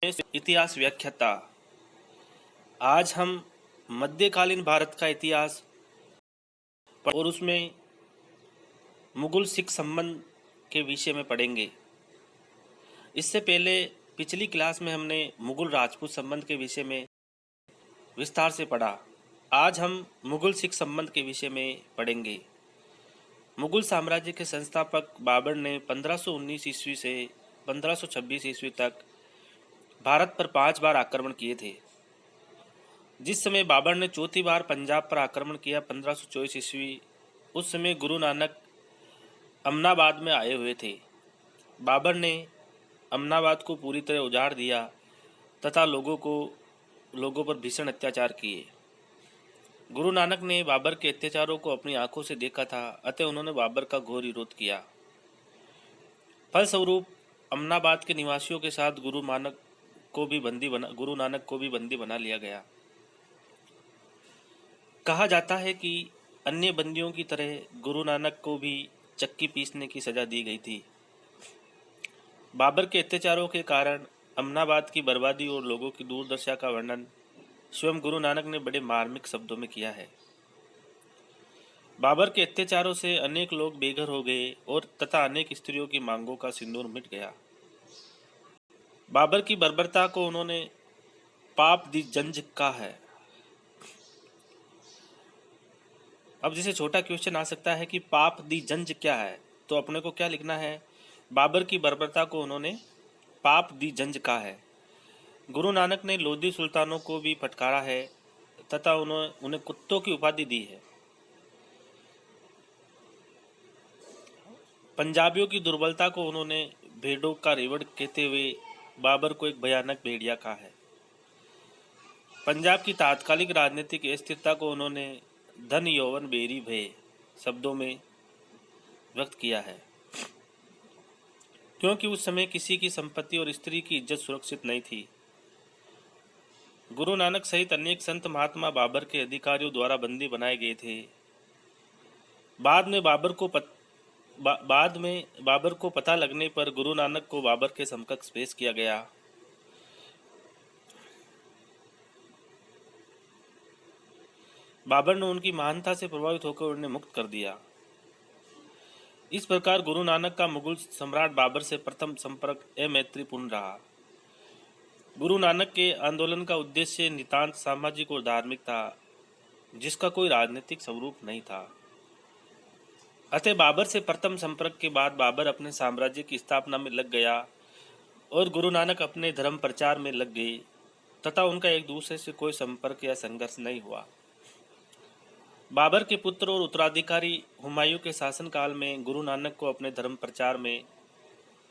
इतिहास व्याख्याता। आज हम मध्यकालीन भारत का इतिहास और उसमें मुगल सिख संबंध के विषय में पढ़ेंगे। इससे पहले पिछली क्लास में हमने मुगल राजपूत संबंध के विषय में विस्तार से पढ़ा। आज हम मुगल सिख संबंध के विषय में पढ़ेंगे। मुगल साम्राज्य के संस्थापक बाबर ने 1519 ईस्वी से 1526 ईस्वी तक भारत पर 5 बार आक्रमण किए थे। जिस समय बाबर ने चौथी बार पंजाब पर आक्रमण किया 1524 ईस्वी, उस समय गुरु नानक अमनाबाद में आए हुए थे। बाबर ने अमनाबाद को पूरी तरह उजाड़ दिया तथा लोगों पर भीषण अत्याचार किए। गुरु नानक ने बाबर के अत्याचारों को अपनी आंखों से देखा था, अतः उन्होंने बाबर का घोर विरोध किया। फलस्वरूप अमनाबाद के निवासियों के साथ गुरु नानक को भी बंदी बना लिया गया। कहा जाता है कि अन्य बंदियों की तरह गुरु नानक को भी चक्की पीसने की सजा दी गई थी। बाबर के अत्याचारों के कारण अमनाबाद की बर्बादी और लोगों की दुर्दशा का वर्णन स्वयं गुरु नानक ने बड़े मार्मिक शब्दों में किया है। बाबर के अत्याचारों से अनेक लोग बेघर हो गए और तथा अनेक स्त्रियों की मांगों का सिंदूर मिट गया। बाबर की बर्बरता को उन्होंने पाप दी जंज कहा है। अब जैसे छोटा क्वेश्चन आ सकता है कि पाप दी जंज क्या है, तो अपने को क्या लिखना है? बाबर की बर्बरता को उन्होंने पाप दी जंज कहा है। गुरु नानक ने लोधी सुल्तानों को भी फटकारा है तथा उन्हें कुत्तों की उपाधि दी है। पंजाबियों की दुर्बलता को उन्होंने भेड़ों का रेवड़ कहते हुए बाबर को एक भयानक भेड़िया कहा है। पंजाब की तात्कालिक राजनीतिक अस्थिरता को उन्होंने धन यौवन बेरी भय शब्दों में व्यक्त किया है, क्योंकि उस समय किसी की संपत्ति और स्त्री की इज्जत सुरक्षित नहीं थी। गुरु नानक सहित अनेक संत महात्मा बाबर के अधिकारियों द्वारा बंदी बनाए गए थे। बाद में बाबर को पता लगने पर गुरु नानक को बाबर के समकक्ष पेश किया गया। बाबर ने उनकी महानता से प्रभावित होकर उन्हें मुक्त कर दिया। इस प्रकार गुरु नानक का मुगल सम्राट बाबर से प्रथम संपर्क अमैत्रीपूर्ण रहा। गुरु नानक के आंदोलन का उद्देश्य नितांत सामाजिक और धार्मिक था, जिसका कोई राजनीतिक स्वरूप नहीं था। अतः बाबर से प्रथम संपर्क के बाद बाबर अपने साम्राज्य की स्थापना में लग गया और गुरु नानक अपने धर्म प्रचार में लग गए तथा उनका एक दूसरे से कोई संपर्क या संघर्ष नहीं हुआ। बाबर के पुत्र और उत्तराधिकारी हुमायूं के शासनकाल में गुरु नानक को अपने धर्म प्रचार में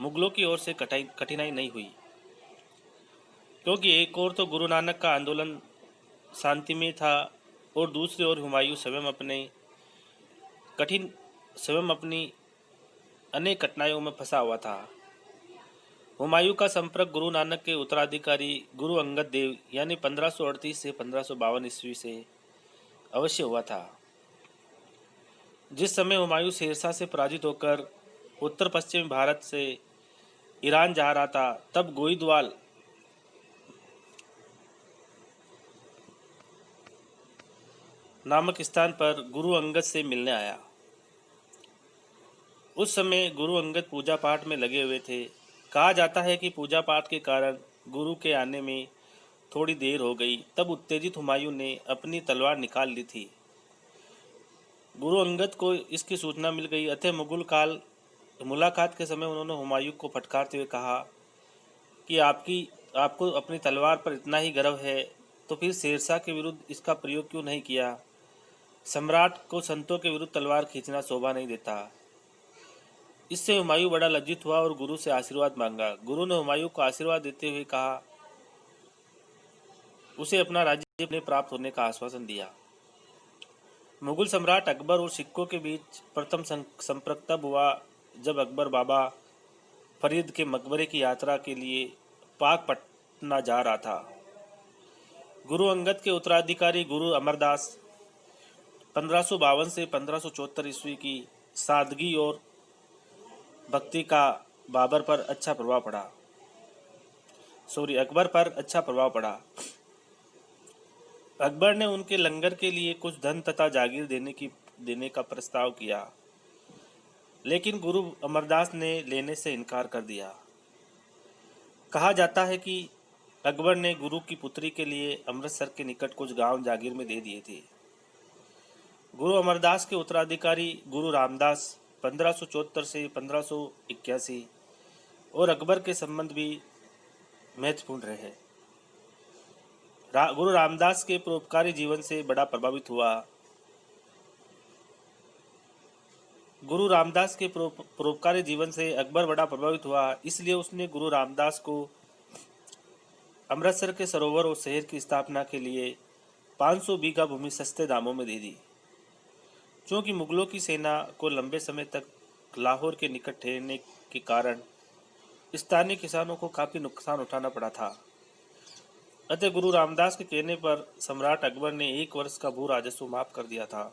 मुगलों की ओर से कठिनाई नहीं हुई, क्योंकि एक ओर तो गुरु नानक का आंदोलन शांतिमय था और दूसरी ओर हुमायूं स्वयं अपनी अनेक कठिनाइयों में फंसा हुआ था। हुमायूं का संपर्क गुरु नानक के उत्तराधिकारी गुरु अंगद देव यानी 1538 से 1552 ईस्वी से अवश्य हुआ था। जिस समय हुमायूं शेरशाह से पराजित होकर उत्तर पश्चिमी भारत से ईरान जा रहा था, तब गोइंदवाल नामक स्थान पर गुरु अंगद से मिलने आया। उस समय गुरु अंगद पूजा पाठ में लगे हुए थे। कहा जाता है कि पूजा पाठ के कारण गुरु के आने में थोड़ी देर हो गई, तब उत्तेजित हुमायूं ने अपनी तलवार निकाल ली थी। गुरु अंगद को इसकी सूचना मिल गई, अतः मुलाकात के समय उन्होंने हुमायूं को फटकारते हुए कहा कि आपको अपनी तलवार पर इतना ही गर्व है तो फिर शेरशाह के विरुद्ध इसका प्रयोग क्यों नहीं किया? सम्राट को संतों के विरुद्ध तलवार खींचना शोभा नहीं देता। इससे हुमायूं बड़ा लज्जित हुआ और गुरु से आशीर्वाद मांगा। गुरु ने हुमायूं को आशीर्वाद देते हुए कहा उसे अपना राज्य में प्राप्त होने का आश्वासन दिया। मुगल सम्राट अकबर और सिखों के बीच प्रथम संपर्क तब हुआ जब अकबर बाबा फरीद के मकबरे की यात्रा के लिए पाक पटना जा रहा था। गुरु अंगद के उत्तराधिकारी गुरु अमरदास 1552 से 1574 ईस्वी की सादगी और भक्ति का बाबर पर अच्छा प्रभाव पड़ा। अकबर पर अच्छा प्रभाव पड़ा। अकबर ने उनके लंगर के लिए कुछ धन तथा जागीर देने का प्रस्ताव किया, लेकिन गुरु अमरदास ने लेने से इनकार कर दिया। कहा जाता है कि अकबर ने गुरु की पुत्री के लिए अमृतसर के निकट कुछ गांव जागीर में दे दिए थे। गुरु अमरदास के उत्तराधिकारी गुरु रामदास 1574 से 1581 और अकबर के संबंध भी महत्वपूर्ण रहे। गुरु रामदास के परोपकारी जीवन से बड़ा प्रभावित हुआ। गुरु रामदास के परोपकारी जीवन से अकबर बड़ा प्रभावित हुआ, इसलिए उसने गुरु रामदास को अमृतसर के सरोवर और शहर की स्थापना के लिए 500 बीघा भूमि सस्ते दामों में दे दी। क्योंकि मुगलों की सेना को लंबे समय तक लाहौर के निकट ठहरने के कारण स्थानीय किसानों को काफी नुकसान उठाना पड़ा था। अतः गुरु रामदास के कहने पर सम्राट अकबर ने 1 वर्ष का भू राजस्व माफ कर दिया था।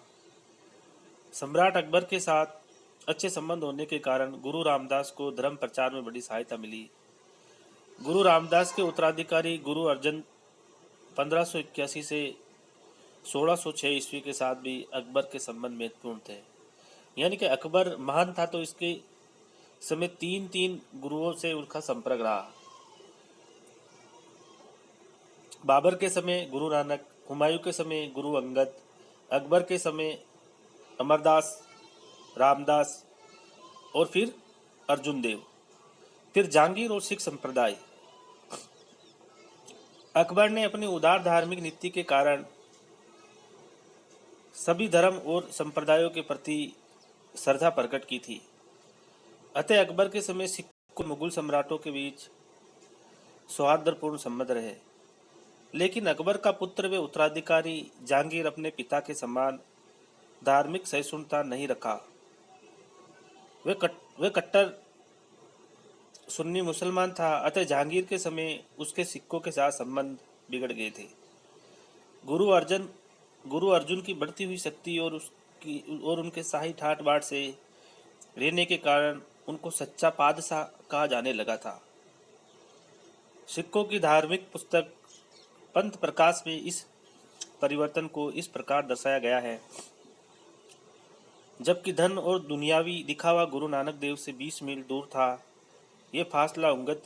सम्राट अकबर के साथ अच्छे संबंध होने के कारण गुरु रामदास को धर्म प्रचार में बड़ी सहायता मिली। गुरु रामदास के उत्तराधिकारी गुरु अर्जन 1581 से 1606 ईस्वी के साथ भी अकबर के संबंध महत्वपूर्ण थे। यानी कि अकबर महान था तो इसके समय 3 गुरुओं से उनका संपर्क रहा। बाबर के समय गुरु नानक, हुमायूं के समय गुरु अंगद, अकबर के समय अमरदास, रामदास और फिर अर्जुन देव, फिर जहांगीर और सिख संप्रदाय। अकबर ने अपनी उदार धार्मिक नीति के कारण सभी धर्म और संप्रदायों के प्रति श्रद्धा प्रकट की थी। अतः अकबर के समय सिख और मुगल सम्राटों के बीच सौहार्दपूर्ण संबंध रहे। लेकिन अकबर का पुत्र व उत्तराधिकारी जहांगीर अपने पिता के समान धार्मिक सहिष्णुता नहीं रखा। वे कट्टर सुन्नी मुसलमान था। अतः जहांगीर के समय उसके सिखों के साथ संबंध बिगड़ गए थे। गुरु अर्जुन की बढ़ती हुई शक्ति और उनके शाही ठाट बाट से रहने के कारण उनको सच्चा पादशाह कहा जाने लगा था। सिखों की धार्मिक पुस्तक पंथ प्रकाश में इस परिवर्तन को इस प्रकार दर्शाया गया है। जबकि धन और दुनियावी दिखावा गुरु नानक देव से 20 मील दूर था, ये फासला अंगद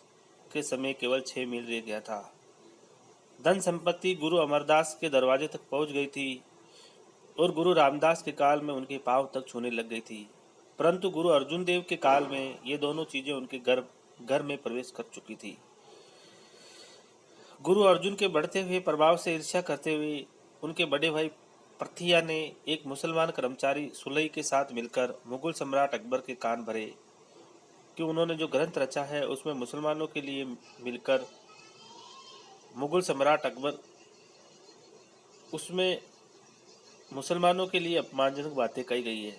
के समय केवल 6 मील रह गया था। धन संपत्ति गुरु अमरदास के दरवाजे तक पहुंच गई थी और गुरु रामदास के काल में उनके पांव तक छूने लग गई थी, परंतु गुरु अर्जुन देव के काल में ये दोनों चीजें उनके घर में प्रवेश कर चुकी थी। गुरु अर्जुन के बढ़ते हुए प्रभाव से ईर्ष्या करते हुए उनके बड़े भाई प्रथिया ने एक मुसलमान कर्मचारी सुलई के साथ मिलकर मुगल सम्राट अकबर के कान भरे कि उन्होंने जो ग्रंथ रचा है उसमें मुसलमानों के लिए मिलकर मुगल सम्राट अकबर उसमें मुसलमानों के लिए अपमानजनक बातें कही गई है।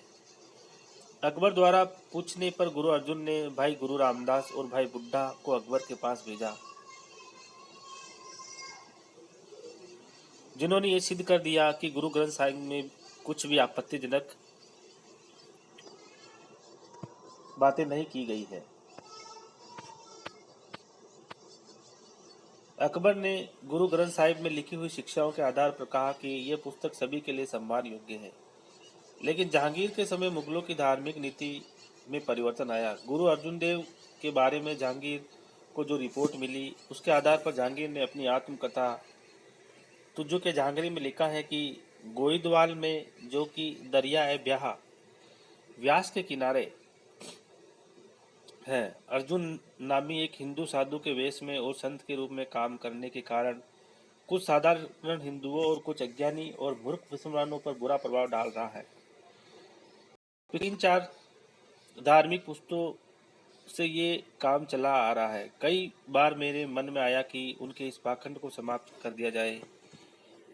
अकबर द्वारा पूछने पर गुरु अर्जुन ने भाई गुरु रामदास और भाई बुड्ढा को अकबर के पास भेजा, जिन्होंने ये सिद्ध कर दिया कि गुरु ग्रंथ साहिब में कुछ भी आपत्तिजनक बातें नहीं की गई है। अकबर ने गुरु ग्रंथ साहिब में लिखी हुई शिक्षाओं के आधार पर कहा कि यह पुस्तक सभी के लिए सम्मान योग्य है। लेकिन जहांगीर के समय मुगलों की धार्मिक नीति में परिवर्तन आया। गुरु अर्जुन देव के बारे में जहांगीर को जो रिपोर्ट मिली उसके आधार पर जहांगीर ने अपनी आत्मकथा तुझो के जहांगीर में लिखा है कि गोइंदवाल में, जो कि दरिया है व्यास के किनारे है, अर्जुन नामी एक हिंदू साधु के वेश में और संत के रूप में काम करने के कारण कुछ साधारण हिंदुओं और कुछ अज्ञानी और मूर्ख मुसलमानों पर बुरा प्रभाव डाल रहा है। 3-4 धार्मिक पुस्तकों से ये काम चला आ रहा है। कई बार मेरे मन में आया कि उनके इस पाखंड को समाप्त कर दिया जाए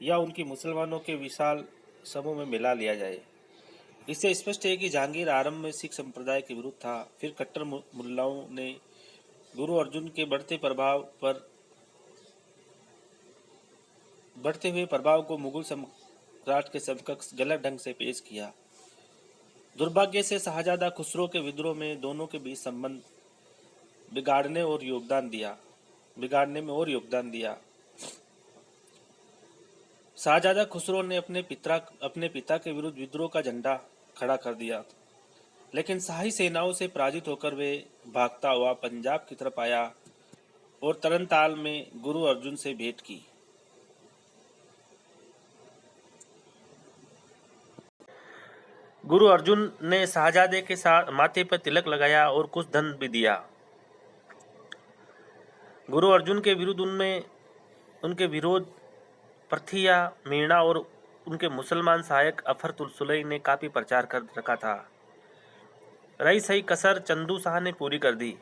या उनकी मुसलमानों के विशाल समूह में मिला लिया जाए। इससे स्पष्ट है कि जहांगीर आरंभ में सिख संप्रदाय के विरुद्ध था। फिर कट्टर मुल्लाओं ने गुरु अर्जुन के बढ़ते हुए प्रभाव को मुगल सम्राट के समकक्ष गलत ढंग से पेश किया। दुर्भाग्य से शाहजादा खुसरो के विद्रोह में दोनों के बीच संबंध बिगाड़ने और योगदान दिया। बिगाड़ने में और योगदान दिया। शाहजादा खुसरो ने अपने पिता के विरुद्ध विद्रोह का झंडा खड़ा कर दिया, लेकिन शाही सेनाओं से पराजित होकर वे भागता हुआ पंजाब की तरफ आया और तरनताल में गुरु अर्जुन से भेंट की। गुरु अर्जुन ने शाहजादे के साथ माथे पर तिलक लगाया और कुछ धन भी दिया। गुरु अर्जुन के विरुद्ध उनके विरोध परथिया मीणा और उनके मुसलमान सहायक अफर तुलसुलई ने काफी प्रचार कर रखा था। रही सही कसर चंदू शाह ने पूरी कर दी।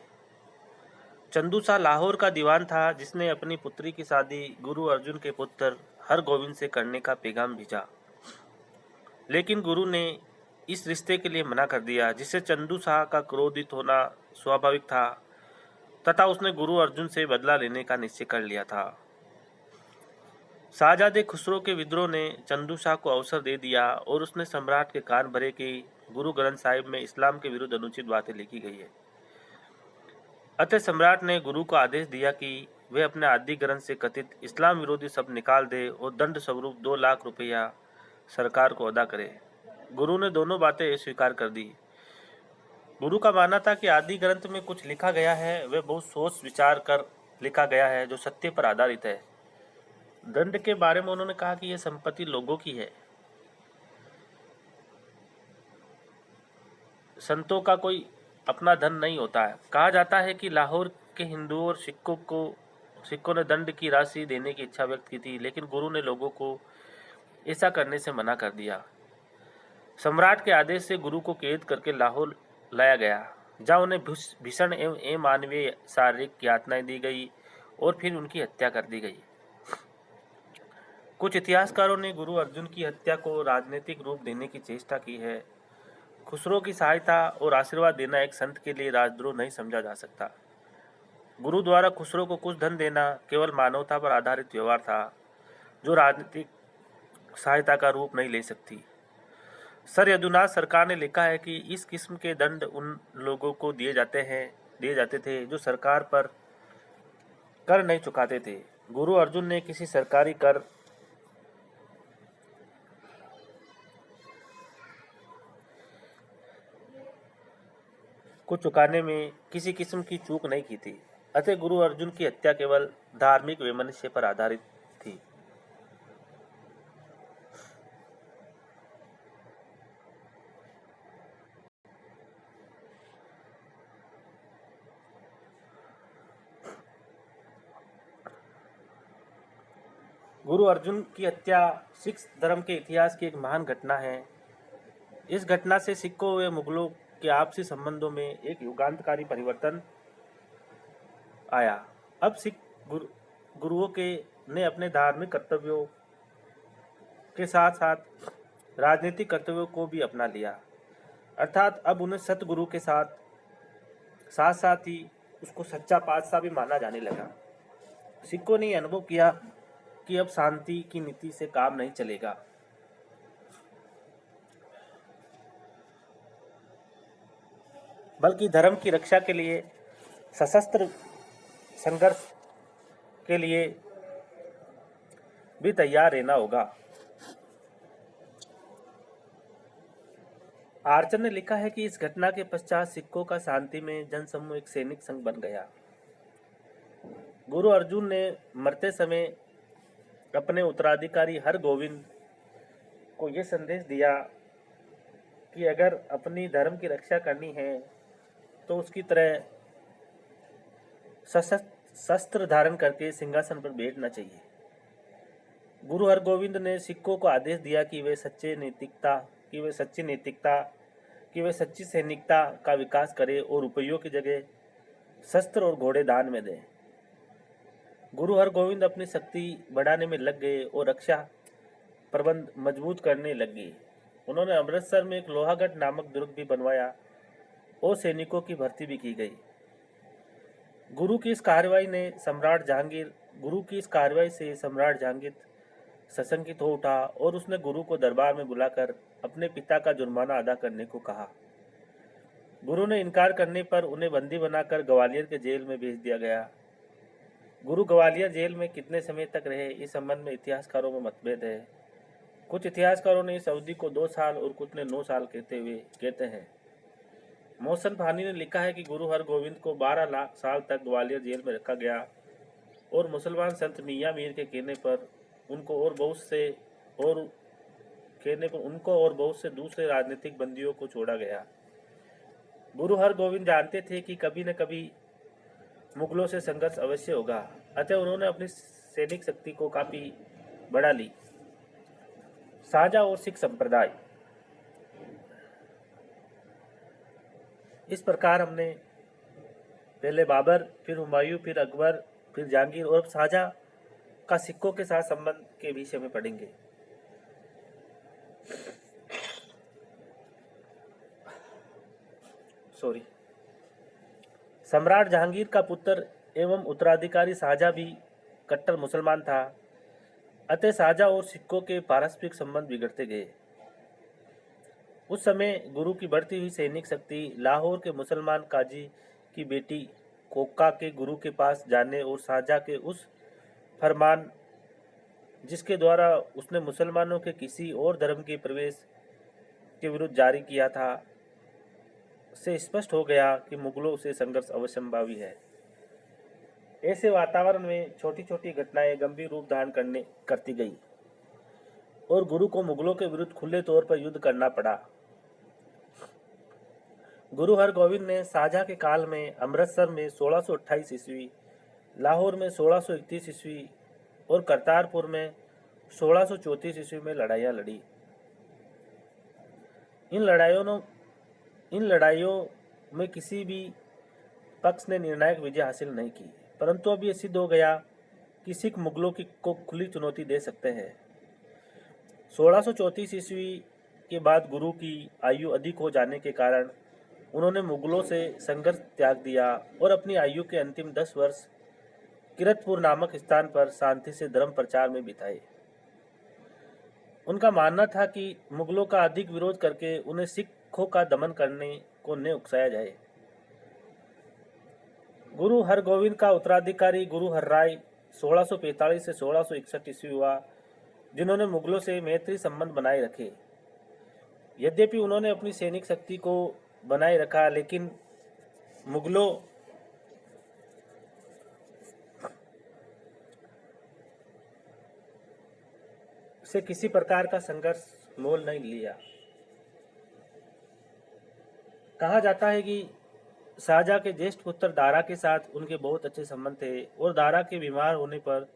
चंदू शाह लाहौर का दीवान था, जिसने अपनी पुत्री की शादी गुरु अर्जुन के पुत्र हरगोविंद से करने का पैगाम भेजा, लेकिन गुरु ने इस रिश्ते के लिए मना कर दिया, जिससे चंदू शाह का क्रोधित होना स्वाभाविक था तथा उसने गुरु अर्जुन से बदला लेने का निश्चय कर लिया था। शाहजादे खुसरो के विद्रोह ने चंदू शाह को अवसर दे दिया और उसने सम्राट के कान भरे कि गुरु ग्रंथ साहिब में इस्लाम के विरुद्ध अनुचित बातें लिखी गई है। अतः सम्राट ने गुरु को आदेश दिया कि वे अपने आदि ग्रंथ से कथित इस्लाम विरोधी शब्द निकाल दे और दंड स्वरूप 2 लाख रुपया सरकार को अदा करे। गुरु ने दोनों बातें स्वीकार कर दी। गुरु का मानना था कि आदि ग्रंथ में कुछ लिखा गया है वह बहुत सोच विचार कर लिखा गया है, जो सत्य पर आधारित है। दंड के बारे में उन्होंने कहा कि यह संपत्ति लोगों की है, संतों का कोई अपना धन नहीं होता है। कहा जाता है कि लाहौर के हिंदुओं और सिखों ने दंड की राशि देने की इच्छा व्यक्त की थी, लेकिन गुरु ने लोगों को ऐसा करने से मना कर दिया। सम्राट के आदेश से गुरु को कैद करके लाहौर लाया गया, जहाँ उन्हें भीषण एवं अमानवीय शारीरिक यातनाएं दी गई और फिर उनकी हत्या कर दी गई। कुछ इतिहासकारों ने गुरु अर्जुन की हत्या को राजनीतिक रूप देने की चेष्टा की है। खुसरो की सहायता और आशीर्वाद देना एक संत के लिए राजद्रोह नहीं समझा जा सकता। गुरु द्वारा खुसरो को कुछ धन देना केवल मानवता पर आधारित व्यवहार था, जो राजनीतिक सहायता का रूप नहीं ले सकती। सर यदुनाथ सरकार ने लिखा है कि इस किस्म के दंड उन लोगों को दिए जाते थे जो सरकार पर कर नहीं चुकाते थे। गुरु अर्जुन ने किसी सरकारी कर को चुकाने में किसी किस्म की चूक नहीं की थी। अतः गुरु अर्जुन की हत्या केवल धार्मिक वैमनस्य पर आधारित थी। गुरु अर्जुन की हत्या सिख धर्म के इतिहास की एक महान घटना है। इस घटना से सिखों व मुगलों के आपसी संबंधों में एक युगांतकारी परिवर्तन आया। अब सिख गुरुओं के ने अपने धार्मिक कर्तव्यों के साथ साथ राजनीतिक कर्तव्यों को भी अपना लिया, अर्थात अब उन्हें सतगुरु के साथ साथ ही उसको सच्चा पातशाह भी माना जाने लगा। सिखों ने अनुभव किया कि अब शांति की नीति से काम नहीं चलेगा, बल्कि धर्म की रक्षा के लिए सशस्त्र संघर्ष के लिए भी तैयार रहना होगा। आर्चर ने लिखा है कि इस घटना के पश्चात सिखों का शांति में जनसमूह एक सैनिक संघ बन गया। गुरु अर्जुन ने मरते समय अपने उत्तराधिकारी हरगोविंद को यह संदेश दिया कि अगर अपनी धर्म की रक्षा करनी है तो उसकी तरह शस्त्र धारण करके सिंहासन पर बैठना चाहिए। गुरु हरगोविंद ने सिखों को आदेश दिया कि वे सच्ची सैनिकता का विकास करें और रुपयों की जगह शस्त्र और घोड़े दान में दें। गुरु हरगोविंद अपनी शक्ति बढ़ाने में लग गए और रक्षा प्रबंध मजबूत करने लग गए। उन्होंने अमृतसर में एक लोहागढ़ नामक दुर्ग भी बनवाया और सैनिकों की भर्ती भी की गई। गुरु की इस कार्रवाई से सम्राट जहांगीर सशंकित हो उठा और उसने गुरु को दरबार में बुलाकर अपने पिता का जुर्माना अदा करने को कहा। गुरु ने इनकार करने पर उन्हें बंदी बनाकर ग्वालियर के जेल में भेज दिया गया। गुरु ग्वालियर जेल में कितने समय तक रहे, इस संबंध में इतिहासकारों में मतभेद है। कुछ इतिहासकारों ने इस अवधि को 2 साल और कुछ ने 9 साल कहते हैं। मोहसन फानी ने लिखा है कि गुरु हरगोविंद को 12 साल तक ग्वालियर जेल में रखा गया और मुसलमान संत मियाँ मीर के कहने पर उनको और बहुत से दूसरे राजनीतिक बंदियों को छोड़ा गया। गुरु हरगोविंद जानते थे कि कभी न कभी मुगलों से संघर्ष अवश्य होगा, अतः उन्होंने अपनी सैनिक शक्ति को काफी बढ़ा ली। शाहजहाँ और सिख संप्रदाय। इस प्रकार हमने पहले बाबर, फिर हुमायूं, फिर अकबर, फिर जहांगीर और शाहजहाँ का सिखों के साथ संबंध के विषय में पढ़ेंगे। सम्राट जहांगीर का पुत्र एवं उत्तराधिकारी शाहजहाँ भी कट्टर मुसलमान था, अतः शाहजहाँ और सिखों के पारस्परिक संबंध बिगड़ते गए। उस समय गुरु की बढ़ती हुई सैनिक शक्ति लाहौर के मुसलमान काजी की बेटी कोका के गुरु के पास जाने और शाहजहाँ के उस फरमान जिसके द्वारा उसने मुसलमानों के किसी और धर्म के प्रवेश के विरुद्ध जारी किया था से स्पष्ट हो गया कि मुगलों से संघर्ष अवश्यंभावी है। ऐसे वातावरण में छोटी छोटी घटनाएं गंभीर रूप धारण करती गई और गुरु को मुगलों के विरुद्ध खुले तौर पर युद्ध करना पड़ा। गुरु हरगोविंद ने शाहजहाँ के काल में अमृतसर में 1628 ईस्वी, लाहौर में 1631 ईस्वी और करतारपुर में 1634 ईस्वी में लड़ाइयाँ लड़ी। इन लड़ाइयों में किसी भी पक्ष ने निर्णायक विजय हासिल नहीं की, परंतु अब यह सिद्ध हो गया कि सिख मुगलों को खुली चुनौती दे सकते हैं। 1634 ईस्वी के बाद गुरु की आयु अधिक हो जाने के कारण उन्होंने मुगलों से संघर्ष त्याग दिया और अपनी आयु के अंतिम 10 वर्ष किरतपुर नामक स्थान पर शांति से धर्म प्रचार में बिताए। उनका मानना था कि मुगलों का अधिक विरोध करके उन्हें सिखों का दमन करने को न उकसाया जाए। गुरु हरगोविंद का उत्तराधिकारी गुरु हरराय 1645 से 1661 ईस्वी हुआ, जिन्होंने मुगलों से मैत्री संबंध बनाए रखे। यद्यपि उन्होंने अपनी सैनिक शक्ति को बनाए रखा, लेकिन मुगलों से किसी प्रकार का संघर्ष मोल नहीं लिया। कहा जाता है कि शाहजहाँ के ज्येष्ठ पुत्र दारा के साथ उनके बहुत अच्छे संबंध थे और दारा के बीमार होने पर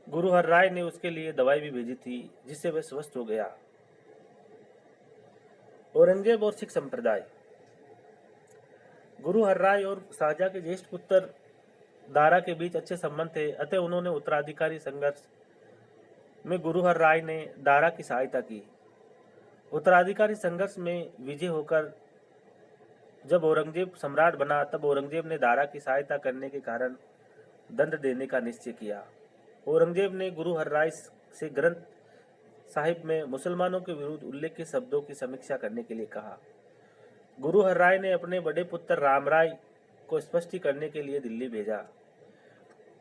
गुरु हरराय ने उसके लिए दवाई भी भेजी थी, जिससे वह स्वस्थ हो गया। औरंगजेब और सिख संप्रदाय। गुरु हरराय और शाहजहाँ के ज्येष्ठ पुत्र दारा के बीच अच्छे संबंध थे, अतः उन्होंने उत्तराधिकारी संघर्ष में गुरु हरराय ने दारा की सहायता की। उत्तराधिकारी संघर्ष में विजय होकर जब औरंगजेब सम्राट बना, तब औरंगजेब ने दारा की सहायता करने के कारण दंड देने का निश्चय किया। औरंगजेब ने गुरु हरराय से ग्रंथ साहिब में मुसलमानों के विरुद्ध उल्लेखित शब्दों की समीक्षा करने के लिए कहा। गुरु हरराय ने अपने बड़े पुत्र रामराय को स्पष्ट करने के लिए दिल्ली भेजा।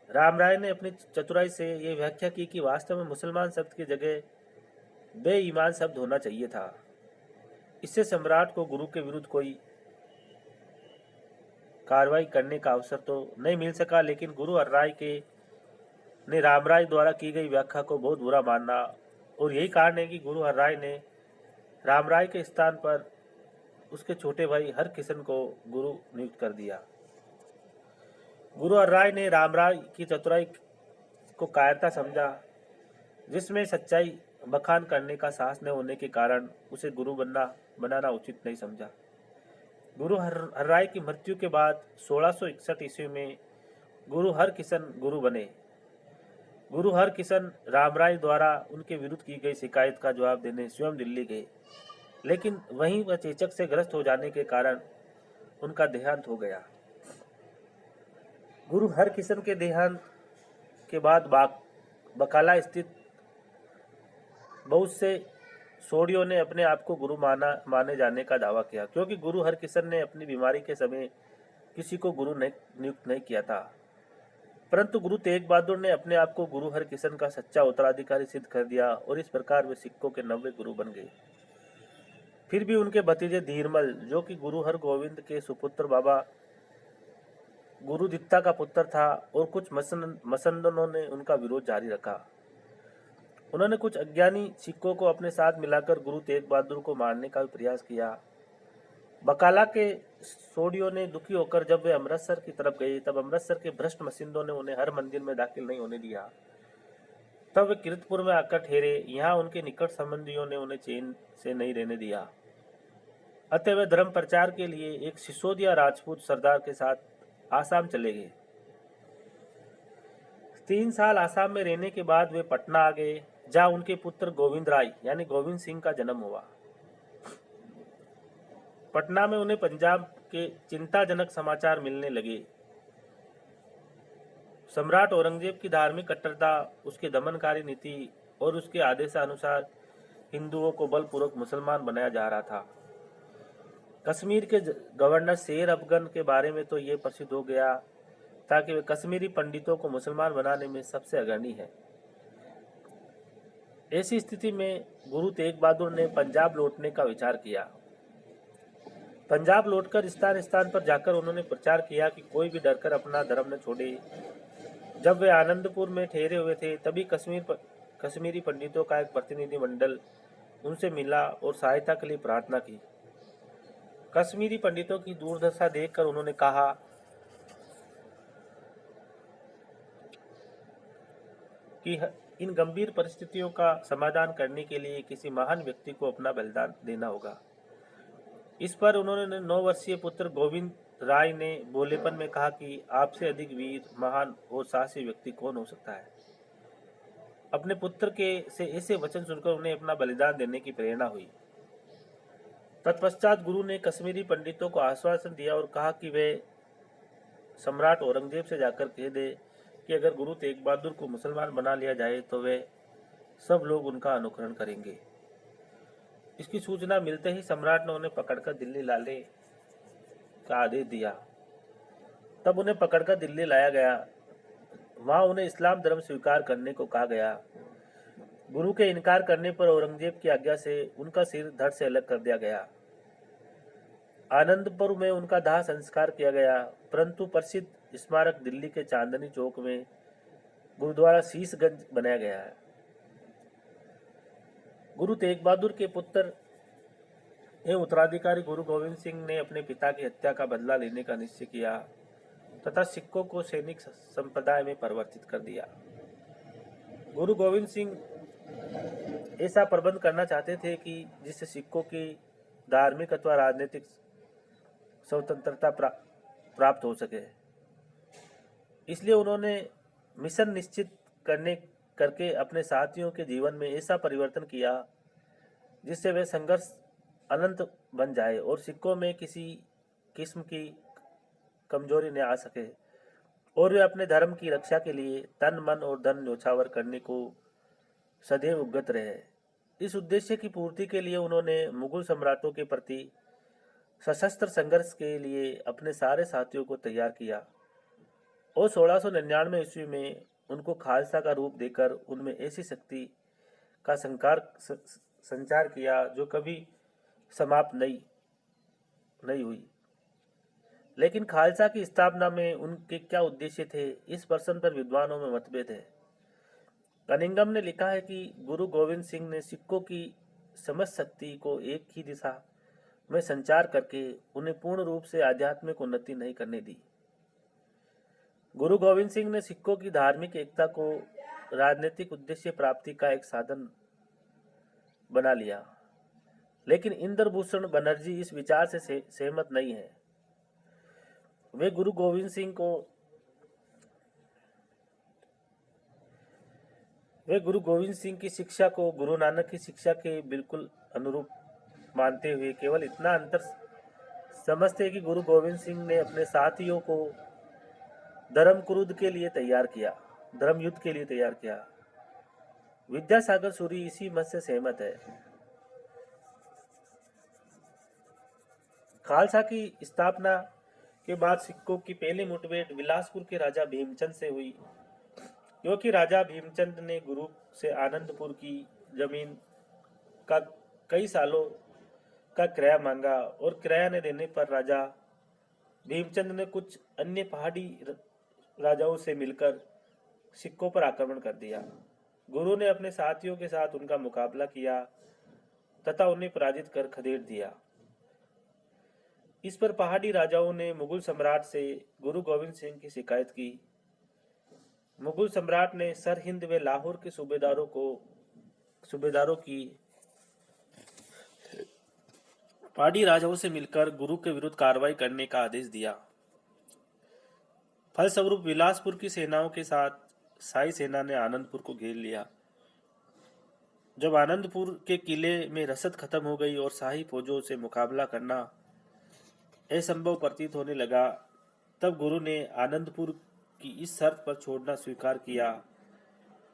रामराय ने अपनी चतुराई से यह व्याख्या की कि वास्तव में मुसलमान शब्द की जगह बेईमान शब्द होना चाहिए था। इससे सम्राट को गुरु के विरुद्ध कोई कार्रवाई करने का अवसर तो नहीं मिल सका, लेकिन गुरु हरराय ने रामराय द्वारा की गई व्याख्या को बहुत बुरा माना और यही कारण है कि गुरु हरराय ने रामराय के स्थान पर उसके छोटे भाई हरकिशन को गुरु नियुक्त कर दिया। गुरु हरराय ने रामराय की चतुराई को कायरता समझा, जिसमें सच्चाई बखान करने का साहस न होने के कारण उसे गुरु बनाना उचित नहीं समझा। गुरु हरराय की मृत्यु के बाद 1661 ईस्वी में गुरु हरकिशन गुरु बने। गुरु हरकिशन रामराय द्वारा उनके विरुद्ध की गई शिकायत का जवाब देने स्वयं दिल्ली गए, लेकिन वहीं वह चेचक से ग्रस्त हो जाने के कारण उनका देहांत हो गया। गुरु हरकिशन के देहांत के बाद बकाला स्थित बहुत से सोडियों ने अपने आप को गुरु माने जाने का दावा किया, क्योंकि गुरु हरकिशन ने अपनी बीमारी के समय किसी को गुरु नियुक्त नहीं किया था। परंतु गुरु तेग बहादुर ने अपने आप को गुरु हरकिशन का सच्चा उत्तराधिकारी सिद्ध कर दिया और इस प्रकार वे सिखों के 90 गुरु बन गए। फिर भी उनके भतीजे धीरमल, जो कि गुरु हरगोविंद के सुपुत्र बाबा गुरुदित्ता का पुत्र था, और कुछ मसंदनों ने उनका विरोध जारी रखा। उन्होंने कुछ अज्ञानी सिखों को अपने साथ मिलाकर गुरु तेग बहादुर को मारने का प्रयास किया। बकाला के सोडियों ने दुखी होकर जब वे अमृतसर की तरफ गए, तब अमृतसर के भ्रष्ट मसिंदों ने उन्हें हर मंदिर में दाखिल नहीं होने दिया। तब वे कीरतपुर में आकर ठहरे। यहाँ उनके निकट संबंधियों ने उन्हें चैन से नहीं रहने दिया। अतः वे धर्म प्रचार के लिए एक सिसोदिया राजपूत सरदार के साथ आसाम चले गए। 3 साल आसाम में रहने के बाद वे पटना आ गए, जहाँ उनके पुत्र गोविंद राय यानी गोविंद सिंह का जन्म हुआ। पटना में उन्हें पंजाब के चिंताजनक समाचार मिलने लगे। सम्राट औरंगजेब की धार्मिक कट्टरता, उसकी दमनकारी नीति और उसके आदेशानुसार हिंदुओं को बलपूर्वक मुसलमान बनाया जा रहा था। कश्मीर के गवर्नर शेर अफगन के बारे में तो ये प्रसिद्ध हो गया था कि वे कश्मीरी पंडितों को मुसलमान बनाने में सबसे अग्रणी है। ऐसी स्थिति में गुरु तेग बहादुर ने पंजाब लौटने का विचार किया। पंजाब लौटकर स्थान स्थान पर जाकर उन्होंने प्रचार किया कि कोई भी डरकर अपना धर्म न छोड़े। जब वे आनंदपुर में ठहरे हुए थे, तभी कश्मीरी पंडितों का एक प्रतिनिधि मंडल उनसे मिला और सहायता के लिए प्रार्थना की। कश्मीरी पंडितों की दुर्दशा देखकर उन्होंने कहा कि इन गंभीर परिस्थितियों का समाधान करने के लिए किसी महान व्यक्ति को अपना बलिदान देना होगा। इस पर उन्होंने 9 वर्षीय पुत्र गोविंद राय ने बोलेपन में कहा कि आपसे अधिक वीर, महान और साहसी व्यक्ति कौन हो सकता है। अपने पुत्र के से ऐसे वचन सुनकर उन्हें अपना बलिदान देने की प्रेरणा हुई। तत्पश्चात गुरु ने कश्मीरी पंडितों को आश्वासन दिया और कहा कि वे सम्राट औरंगजेब से जाकर कह दे कि अगर गुरु तेग बहादुर को मुसलमान बना लिया जाए तो वे सब लोग उनका अनुकरण करेंगे। इसकी सूचना मिलते ही सम्राट ने उन्हें पकड़कर दिल्ली लाने का आदेश दिया। तब उन्हें पकड़कर दिल्ली लाया गया। वहां उन्हें इस्लाम धर्म स्वीकार करने को कहा गया। गुरु के इनकार करने पर औरंगजेब की आज्ञा से उनका सिर धड़ से अलग कर दिया गया। आनंदपुर में उनका दाह संस्कार किया गया, परंतु प्रसिद्ध स्मारक दिल्ली के चांदनी चौक में गुरुद्वारा शीशगंज बनाया गया है। गुरु तेग बहादुर के पुत्र एवं उत्तराधिकारी गुरु गोविंद सिंह ने अपने पिता की हत्या का बदला लेने का निश्चय किया तथा सिखों को सैनिक संप्रदाय में परिवर्तित कर दिया। गुरु गोविंद सिंह ऐसा प्रबंध करना चाहते थे कि जिससे सिखों की धार्मिक अथवा राजनीतिक स्वतंत्रता प्राप्त हो सके। इसलिए उन्होंने मिशन निश्चित करके अपने साथियों के जीवन में ऐसा परिवर्तन किया जिससे वे संघर्ष अनंत बन जाए और सिखों में किसी किस्म की कमजोरी न आ सके और वे अपने धर्म की रक्षा के लिए तन मन और धन न्योछावर करने को सदैव उद्यत रहे। इस उद्देश्य की पूर्ति के लिए उन्होंने मुगल सम्राटों के प्रति सशस्त्र संघर्ष के लिए अपने सारे साथियों को तैयार किया और 1699 ईस्वी में उनको खालसा का रूप देकर उनमें ऐसी शक्ति का संचार किया जो कभी समाप्त नहीं हुई। लेकिन खालसा की स्थापना में उनके क्या उद्देश्य थे, इस प्रश्न पर विद्वानों में मतभेद है। कनिंगम ने लिखा है कि गुरु गोविंद सिंह ने सिखों की समझ शक्ति को एक ही दिशा में संचार करके उन्हें पूर्ण रूप से आध्यात्मिक उन्नति नहीं करने दी। गुरु गोविंद सिंह ने सिखों की धार्मिक एकता को राजनीतिक उद्देश्य प्राप्ति का एक साधन बना लिया, लेकिन इंद्रभूषण बनर्जी इस विचार से सहमत नहीं है। वे गुरु गोविंद सिंह की शिक्षा को गुरु नानक की शिक्षा के बिल्कुल अनुरूप मानते हुए केवल इतना अंतर समझते कि गुरु गोविंद सिंह ने अपने साथियों को धर्म युद्ध के लिए तैयार किया। विद्यासागर सूरी इसी मत से सहमत है। खालसा की स्थापना के बाद सिक्कों की पहली मुठभेड़ बिलासपुर के राजा भीमचंद से हुई, क्योंकि राजा भीमचंद ने गुरु से आनंदपुर की जमीन का कई सालों का किराया मांगा और किराया न देने पर राजा भीमचंद ने कुछ अन्य पहाड़ी राजाओं से मिलकर सिक्कों पर आक्रमण कर दिया। गुरु ने अपने साथियों के साथ उनका मुकाबला किया तथा उन्हें पराजित कर खदेड़ दिया। इस पर पहाड़ी राजाओं ने मुगल सम्राट से गुरु गोविंद सिंह की शिकायत की। मुगल सम्राट ने सरहिंद व लाहौर के सूबेदारों की पहाड़ी राजाओं से मिलकर गुरु के विरुद्ध कार्रवाई करने का आदेश दिया। फलस्वरूप बिलासपुर की सेनाओं के साथ शाही सेना ने आनंदपुर को घेर लिया। जब आनंदपुर के किले में रसद खत्म हो गई और शाही फौजों से मुकाबला करना असंभव प्रतीत होने लगा, तब गुरु ने आनंदपुर की इस शर्त पर छोड़ना स्वीकार किया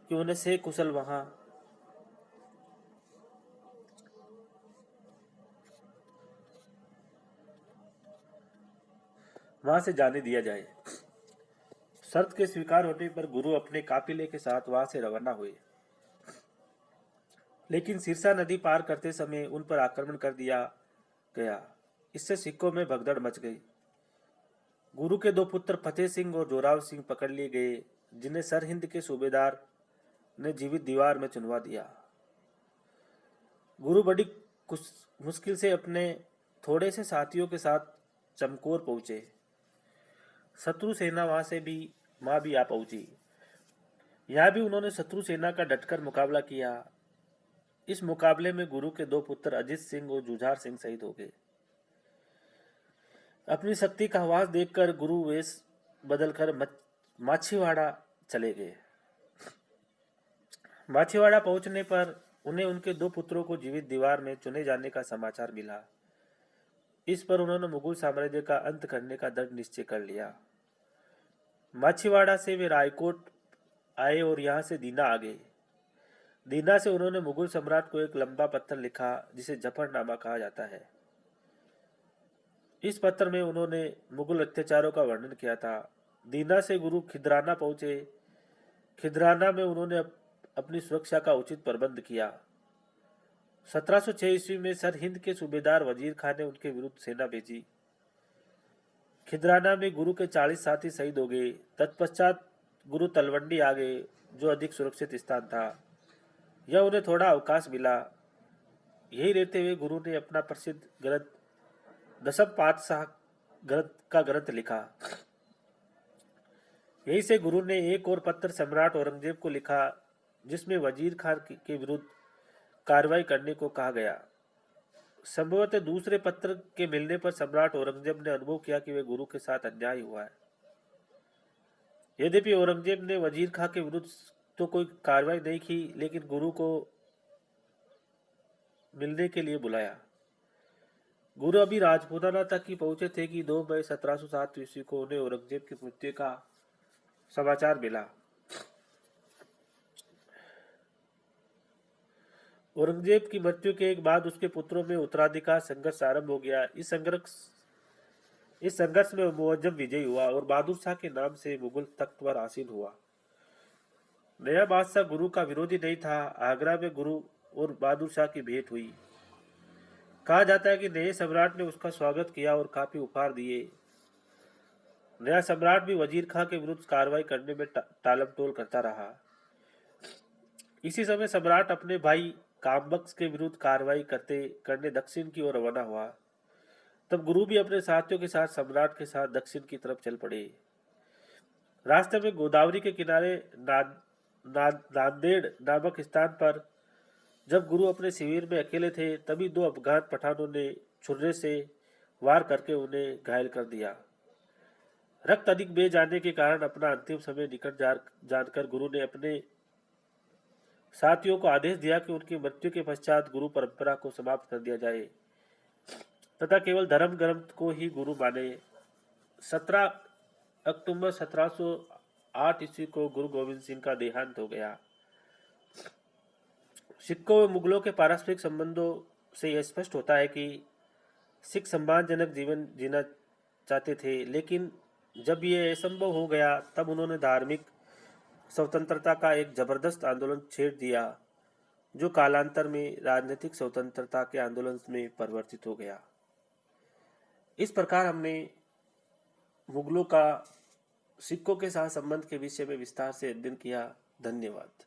कि उन्हें सकुशल वहां से जाने दिया जाए। शर्त के स्वीकार होने पर गुरु अपने काफिले के साथ वहां से रवाना हुए, लेकिन सिरसा नदी पार करते समय उन पर आक्रमण कर दिया गया। इससे सिक्कों में भगदड़ मच गई। गुरु के दो पुत्र फतेह सिंह और जोरावर सिंह पकड़ लिए गए, जिन्हें सरहिंद के सूबेदार ने जीवित दीवार में चुनवा दिया। गुरु बड़ी मुश्किल से अपने थोड़े से साथियों के साथ चमकौर पहुंचे। शत्रु सेना वहां भी आ पहुंची। यहां भी उन्होंने शत्रु सेना का डटकर मुकाबला किया। इस मुकाबले में गुरु के दो पुत्र अजित सिंह और जुझार सिंह शहीद हो गए। अपनी शक्ति का आवाज देखकर गुरु वेश बदलकर माछीवाड़ा चले गए। माछीवाड़ा पहुंचने पर उन्हें उनके दो पुत्रों को जीवित दीवार में चुने जाने का समाचार मिला। इस पर उन्होंने मुगल साम्राज्य का अंत करने का दृढ़ निश्चय कर लिया। माछीवाड़ा से वे रायकोट आए और यहाँ से दीना आ गए। दीना से उन्होंने मुगल सम्राट को एक लंबा पत्र लिखा, जिसे जफरनामा कहा जाता है। इस पत्र में उन्होंने मुगल अत्याचारों का वर्णन किया था। दीना से गुरु खिदराना पहुंचे। खिदराना में उन्होंने अपनी सुरक्षा का उचित प्रबंध किया। 1706 ईस्वी में सरहिंद के सूबेदार वजीर खान ने उनके विरुद्ध सेना भेजी। खिदराना में गुरु के 40 साथी शहीद हो गए। तत्पश्चात गुरु तलवंडी आ गए, जो अधिक सुरक्षित स्थान था। यह उन्हें थोड़ा अवकाश मिला। यही रहते हुए गुरु ने अपना प्रसिद्ध ग्रंथ दशम पातशाह का ग्रंथ लिखा। यही से गुरु ने एक और पत्र सम्राट औरंगजेब को लिखा, जिसमें वजीर खान के विरुद्ध कार्रवाई करने को कहा गया। संभवतः दूसरे पत्र के मिलने पर सम्राट औरंगजेब ने अनुभव किया कि वे गुरु के साथ अन्याय हुआ है। यद्यपि औरंगजेब ने वजीर खां के विरुद्ध तो कोई कार्रवाई नहीं की, लेकिन गुरु को मिलने के लिए बुलाया। गुरु अभी राजपुताना तक ही पहुंचे थे कि 2 मई 1707 ईस्वी को उन्हें औरंगजेब की मृत्यु का समाचार मिला। औरंगजेब की मृत्यु के एक बाद उसके पुत्रों में उत्तराधिकार संघर्ष आरंभ हो गया। इस संघर्ष में मुअज्जम विजयी हुआ और बहादुर शाह के नाम से मुगल तख्त पर आसीन हुआ। नया बादशाह गुरु का विरोधी नहीं था। आगरा में गुरु और बहादुर शाह की भेंट हुई। कहा जाता है कि नए सम्राट ने उसका स्वागत किया और काफी उपहार दिए। नया सम्राट भी वजीर खां के विरुद्ध कार्रवाई करने में टालमटोल करता रहा। इसी समय सम्राट अपने भाई कामबख्श के विरुद्ध कार्रवाई करने दक्षिण की ओर रवाना हुआ। तब गुरु भी अपने साथियों के साथ सम्राट के साथ दक्षिण की तरफ चल पड़े। रास्ते में गोदावरी के किनारे नांदेड़ नामक स्थान पर जब गुरु अपने शिविर में अकेले थे, तभी 2 अफगान पठानों ने छुरे से वार करके उन्हें घायल कर दिया। रक्त अधिक बह जाने के कारण अपना अंतिम समय निकट जानकर गुरु ने अपने साथियों को आदेश दिया कि उनकी मृत्यु के पश्चात गुरु परंपरा को समाप्त कर दिया जाए तथा केवल धर्म ग्रंथ को ही गुरु माने। 17 अक्टूबर 1708 ईस्वी को गुरु गोविंद सिंह का देहांत हो गया। सिखों व मुगलों के पारस्परिक संबंधों से यह स्पष्ट होता है कि सिख सम्मानजनक जीवन जीना चाहते थे, लेकिन जब ये असंभव हो गया तब उन्होंने धार्मिक स्वतंत्रता का एक जबरदस्त आंदोलन छेड़ दिया, जो कालांतर में राजनीतिक स्वतंत्रता के आंदोलन में परिवर्तित हो गया। इस प्रकार हमने मुगलों का सिखों के साथ संबंध के विषय में विस्तार से अध्ययन किया। धन्यवाद।